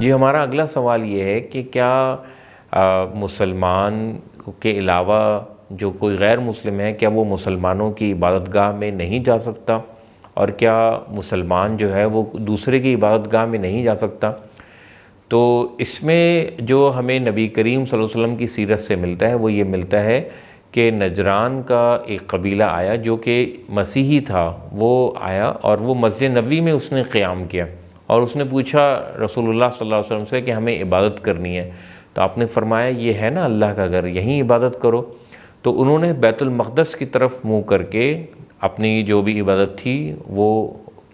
جی، ہمارا اگلا سوال یہ ہے کہ کیا مسلمان کے علاوہ جو کوئی غیر مسلم ہے، کیا وہ مسلمانوں کی عبادت گاہ میں نہیں جا سکتا؟ اور کیا مسلمان جو ہے وہ دوسرے کی عبادت گاہ میں نہیں جا سکتا؟ تو اس میں جو ہمیں نبی کریم صلی اللہ علیہ وسلم کی سیرت سے ملتا ہے وہ یہ ملتا ہے کہ نجران کا ایک قبیلہ آیا جو کہ مسیحی تھا، وہ آیا اور وہ مسجد نبوی میں اس نے قیام کیا، اور اس نے پوچھا رسول اللہ صلی اللہ علیہ وسلم سے کہ ہمیں عبادت کرنی ہے، تو آپ نے فرمایا یہ ہے نا اللہ کا گھر، یہیں عبادت کرو۔ تو انہوں نے بیت المقدس کی طرف منہ کر کے اپنی جو بھی عبادت تھی وہ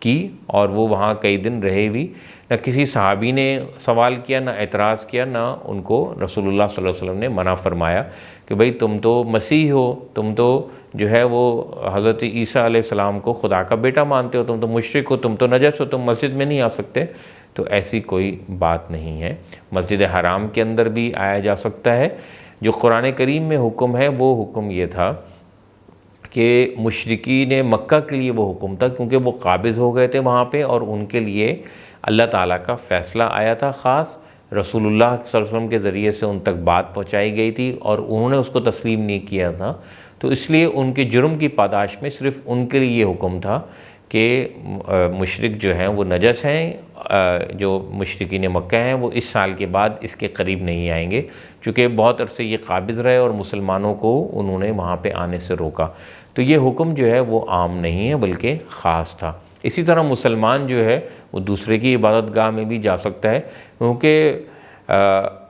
کی، اور وہ وہاں کئی دن رہے بھی۔ نہ کسی صحابی نے سوال کیا، نہ اعتراض کیا، نہ ان کو رسول اللہ صلی اللہ علیہ وسلم نے منع فرمایا کہ بھئی تم تو مسیح ہو، تم تو جو ہے وہ حضرت عیسیٰ علیہ السلام کو خدا کا بیٹا مانتے ہو، تم تو مشرک ہو، تم تو نجس ہو، تم مسجد میں نہیں آ سکتے۔ تو ایسی کوئی بات نہیں ہے، مسجد حرام کے اندر بھی آیا جا سکتا ہے۔ جو قرآن کریم میں حکم ہے وہ حکم یہ تھا کہ مشرکین مکہ کے لیے وہ حکم تھا، کیونکہ وہ قابض ہو گئے تھے وہاں پہ، اور ان کے لیے اللہ تعالیٰ کا فیصلہ آیا تھا خاص، رسول اللہ صلی اللہ علیہ وسلم کے ذریعے سے ان تک بات پہنچائی گئی تھی، اور انہوں نے اس کو تسلیم نہیں کیا تھا۔ تو اس لیے ان کے جرم کی پاداش میں صرف ان کے لیے یہ حکم تھا کہ مشرک جو ہیں وہ نجس ہیں، جو مشرکین مکہ ہیں وہ اس سال کے بعد اس کے قریب نہیں آئیں گے، چونکہ بہت عرصے یہ قابض رہے اور مسلمانوں کو انہوں نے وہاں پہ آنے سے روکا۔ تو یہ حکم جو ہے وہ عام نہیں ہے بلکہ خاص تھا۔ اسی طرح مسلمان جو ہے وہ دوسرے کی عبادت گاہ میں بھی جا سکتا ہے، کیونکہ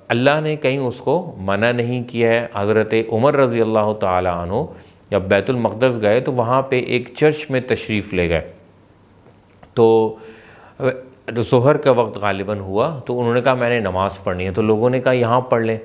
اللہ نے کہیں اس کو منع نہیں کیا ہے۔ حضرت عمر رضی اللہ تعالی عنہ جب بیت المقدس گئے تو وہاں پہ ایک چرچ میں تشریف لے گئے، تو ظہر کا وقت غالباً ہوا، تو انہوں نے کہا میں نے نماز پڑھنی ہے، تو لوگوں نے کہا یہاں پڑھ لیں،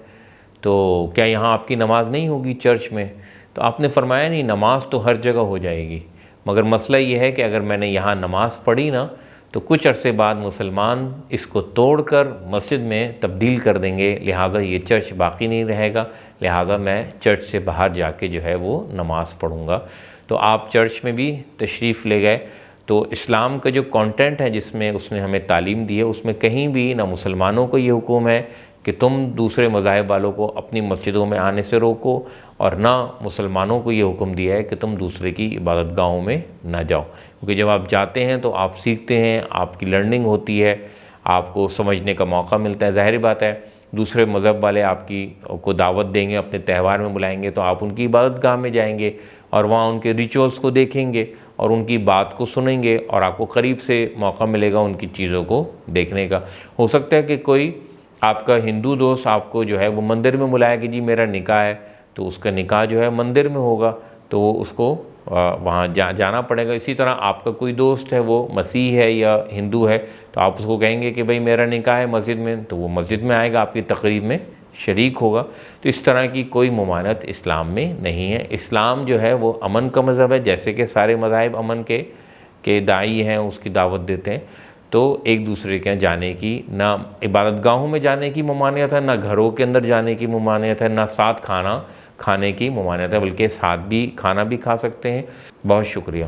تو کیا یہاں آپ کی نماز نہیں ہوگی چرچ میں؟ تو آپ نے فرمایا نہیں، نماز تو ہر جگہ ہو جائے گی، مگر مسئلہ یہ ہے کہ اگر میں نے یہاں نماز پڑھی نا تو کچھ عرصے بعد مسلمان اس کو توڑ کر مسجد میں تبدیل کر دیں گے، لہٰذا یہ چرچ باقی نہیں رہے گا، لہٰذا میں چرچ سے باہر جا کے جو ہے وہ نماز پڑھوں گا۔ تو آپ چرچ میں بھی تشریف لے گئے۔ تو اسلام کا جو کانٹینٹ ہے جس میں اس نے ہمیں تعلیم دی ہے، اس میں کہیں بھی نہ مسلمانوں کو یہ حکم ہے کہ تم دوسرے مذاہب والوں کو اپنی مسجدوں میں آنے سے روکو، اور نہ مسلمانوں کو یہ حکم دیا ہے کہ تم دوسرے کی عبادت گاہوں میں نہ جاؤ، کیونکہ جب آپ جاتے ہیں تو آپ سیکھتے ہیں، آپ کی لرننگ ہوتی ہے، آپ کو سمجھنے کا موقع ملتا ہے۔ ظاہر بات ہے دوسرے مذہب والے آپ کو دعوت دیں گے، اپنے تہوار میں بلائیں گے، تو آپ ان کی عبادت گاہ میں جائیں گے اور وہاں ان کے ریچولز کو دیکھیں گے اور ان کی بات کو سنیں گے، اور آپ کو قریب سے موقع ملے گا ان کی چیزوں کو دیکھنے کا۔ ہو سکتا ہے کہ کوئی آپ کا ہندو دوست آپ کو جو ہے وہ مندر میں بلائے کہ جی میرا نکاح ہے، تو اس کا نکاح جو ہے مندر میں ہوگا، تو وہ اس کو وہاں جانا پڑے گا۔ اسی طرح آپ کا کوئی دوست ہے وہ مسیح ہے یا ہندو ہے، تو آپ اس کو کہیں گے کہ بھئی میرا نکاح ہے مسجد میں، تو وہ مسجد میں آئے گا، آپ کی تقریب میں شریک ہوگا۔ تو اس طرح کی کوئی ممانعت اسلام میں نہیں ہے۔ اسلام جو ہے وہ امن کا مذہب ہے، جیسے کہ سارے مذاہب امن کے داعی ہیں، اس کی دعوت دیتے ہیں۔ تو ایک دوسرے کے جانے کی، نہ عبادت گاہوں میں جانے کی ممانعت ہے، نہ گھروں کے اندر جانے کی ممانعت ہے، نہ ساتھ کھانا کھانے کی ممانعت ہے، بلکہ ساتھ بھی کھانا بھی کھا سکتے ہیں۔ بہت شکریہ۔